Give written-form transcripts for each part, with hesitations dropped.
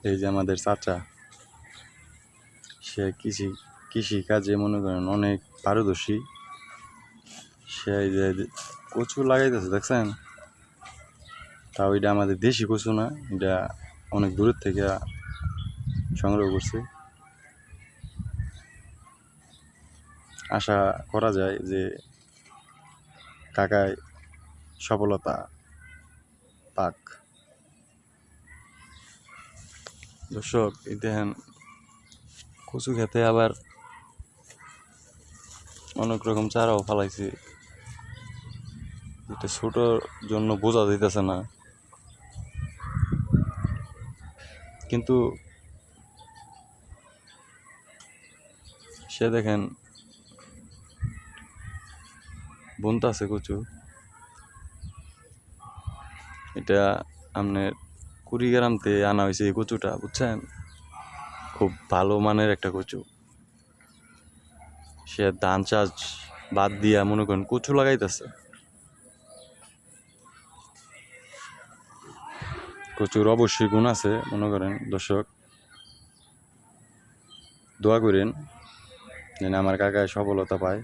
এই যে আমাদের চাচা, সে কৃষি কাজে মনে করেন অনেক পারদর্শী। সে এই যে কচু লাগাইতেছে দেখছেন, তাও এটা আমাদের দেশি কচু না, এটা অনেক দূরের থেকে সংগ্রহ করছে। আশা করা যায় যে কাকায় সফলতা পাক। দর্শক, এই দেখেন কচু খেতে আবার অনেক রকম চারাও ফালাইছে, এটা ছোটোর জন্য বোঝা যাইতেছে না, কিন্তু সে দেখেন বুনতাছে কচু। এটা আপনার কুড়িগ্রামতে আনা হয়েছে এই কচুটা, বুঝছেন, খুব ভালো মানের একটা কচু। সে ধান চাষ বাদ দিয়া মনে করেন কচু লাগাইতেছে। কচুর অবশ্যই গুণ আছে, মনে করেন দর্শক, দোয়া করেন যেন আমার কাকায় সফলতা পায়,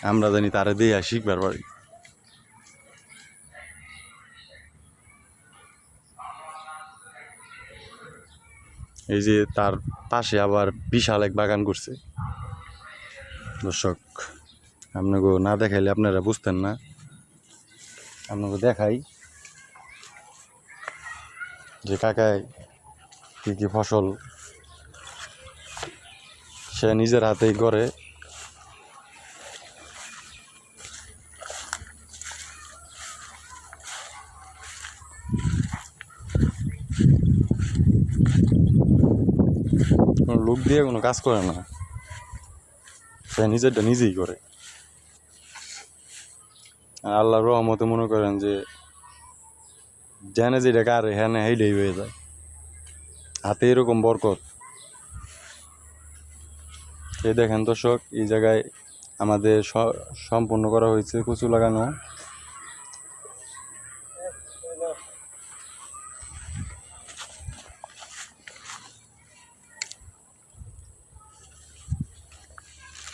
আমরা জানি তারা দিয়ে শিখবার পারি। এই যে তার পাশে আবার বিশাল এক বাগান করছে। দর্শক, আপনাকে না দেখাইলে আপনারা বুঝতেন না, আপনাকে দেখাই যে কাকায় কি কি ফসল সে নিজের হাতেই করে। কোনো লোক দিয়ে কোনো কাজ করে না, সে নিজেরটা নিজেই করে। আল্লাহর রহমতে মনে করেন যে জানে যেটা কারে হ্যাঁ হেইটাই হয়ে যায়, হাতে এরকম বরকত। এই দেখেন দর্শক, এই জায়গায় আমাদের সম্পূর্ণ করা হয়েছে কচু লাগানো।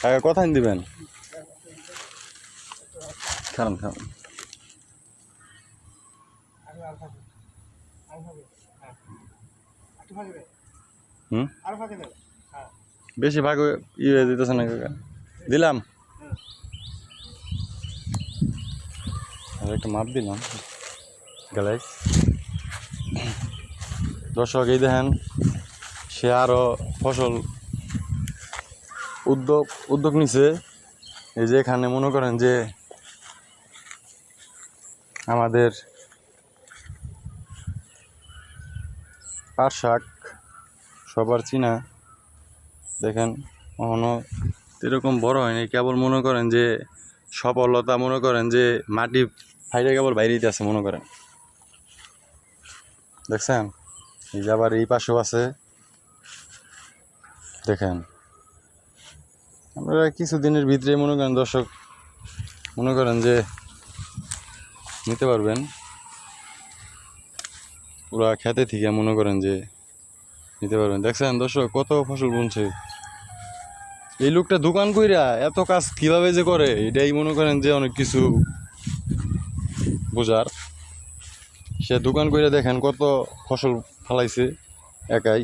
কাকা কথা দিবেন, খান খান। বেশি ভাগ ইয়ে দিতেছে না কাকা, দিলাম একটা মাপ দিলাম গালাইস। দর্শক, এই দেখেন সে আরো ফসল উদ্যোগ নিছে। এই যে এখানে মনে করেন যে আমাদের পাট শাক সবার চিনা, দেখেন কখনো এরকম বড় হয়নি, কেবল মনে করেন যে সফলতা, মনে করেন যে মাটি ফাইটে কেবল বাইরেই আছে মনে করেন, দেখছেন। এই যে আবার এই পাশেও আছে, দেখেন। আপনারা কিছুদিনের ভিতরে মনে করেন দর্শক, মনে করেন যে নিতে পারবেন পুরা খেতে থেকে, মনে করেন যে নিতে পারবেন। দেখছেন দর্শক কত ফসল বুনছে এই লোকটা, দোকান কইরা এত কাজ কিভাবে যে করে, এটাই মনে করেন যে অনেক কিছু বোঝার। সে দোকান কইরা দেখেন কত ফসল ফালাইছে একাই,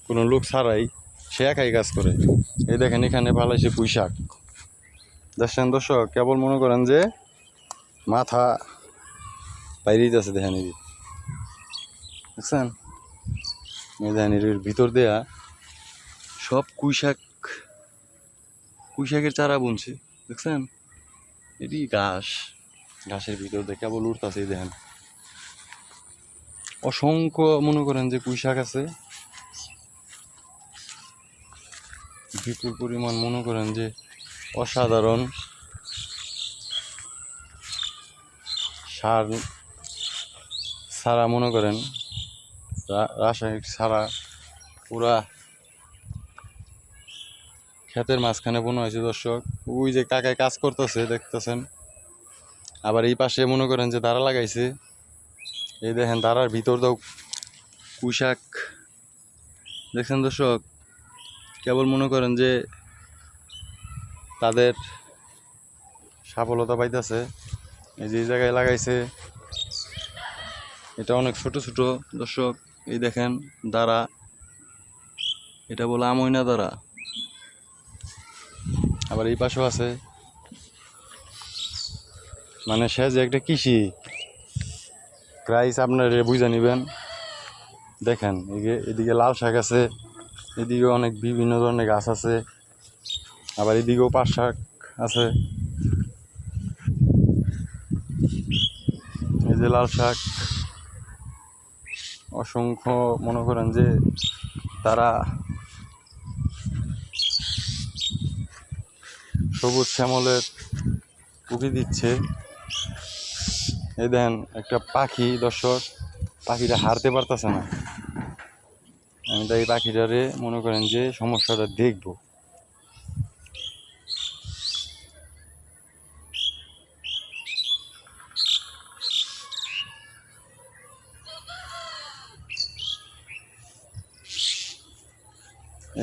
কোনো লোক ছাড়াই সে একাই কাজ করে। এই দেখেন এখানে ফালাইছে পুঁই শাক, দেখছেন দর্শক, কেবল মনে করেন যে মাথা বাইরেই আছে। দেখেন এই দেখছেন, এই দেখেন এর ভিতর দেয়া সব পুঁই শাকের চারা বুনছে, দেখছেন। এটি ঘাসের ভিতর দিয়ে কেবল উঠতেছে। দেখেন অসংখ্য মনে করেন যে পুঁই শাক আছে, বিপুল পরিমাণ, মনে করেন যে অসাধারণ সার ছাড়া, মনে করেন রাসায়নিক ছাড়া পুরা ক্ষেতের মাঝখানে বোনা হয়েছে। দর্শক, ওই যে কাকায় কাজ করতেছে দেখতেছেন, আবার এই পাশে মনে করেন যে দাঁড়া লাগাইছে। এই দেখেন দাঁড়ার ভিতর দাও পুঁইশাক দেখছেন দর্শক। কেবল মনে করেন যে তাদের সফলতা পাইতেছে। এই যে জায়গায় লাগাইছে এটা অনেক ছোট ছোট দর্শক। এই দেখেন দাঁড়া, এটা বলে আমইনা দাঁড়া। আবার এই পাশেও আছে, মানে সে যে একটা কৃষি প্রাইস আপনার বুঝে নেবেন। দেখেন এদিকে লাল শাক আছে, এদিকে অনেক বিভিন্ন ধরনের গাছ আছে, আবার এদিকেও পাট শাক আছে। এই যে লাল শাক অসংখ্য, মনে করেন যে তারা সবুজ শ্যামলের উকি দিচ্ছে। এই দেখেন একটা পাখি দর্শক, পাখিটা হারতে পারতেছে না। আমি তাই পাখিটারে মনে করেন যে সমস্যাটা দেখব।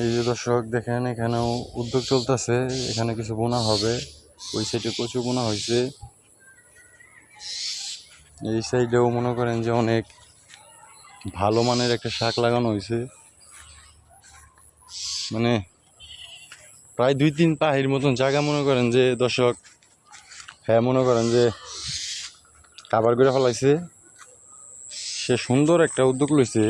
এই যে দর্শক দেখেন এখানেও উদ্যোগ চলতেছে, এখানে কিছু বোনা হবে। ওই সাইডে কচু বোনা হয়েছে, এই সাইডেও মনে করেন যে অনেক ভালো মানের একটা শাক লাগানো হয়েছে। মানে প্রায় 2-3 পাহির মতন জায়গা মনে করেন যে দর্শক, হ্যাঁ মনে করেন যে কাভার করে ফেলাইছে। সে সুন্দর একটা উদ্যোগ লইছে।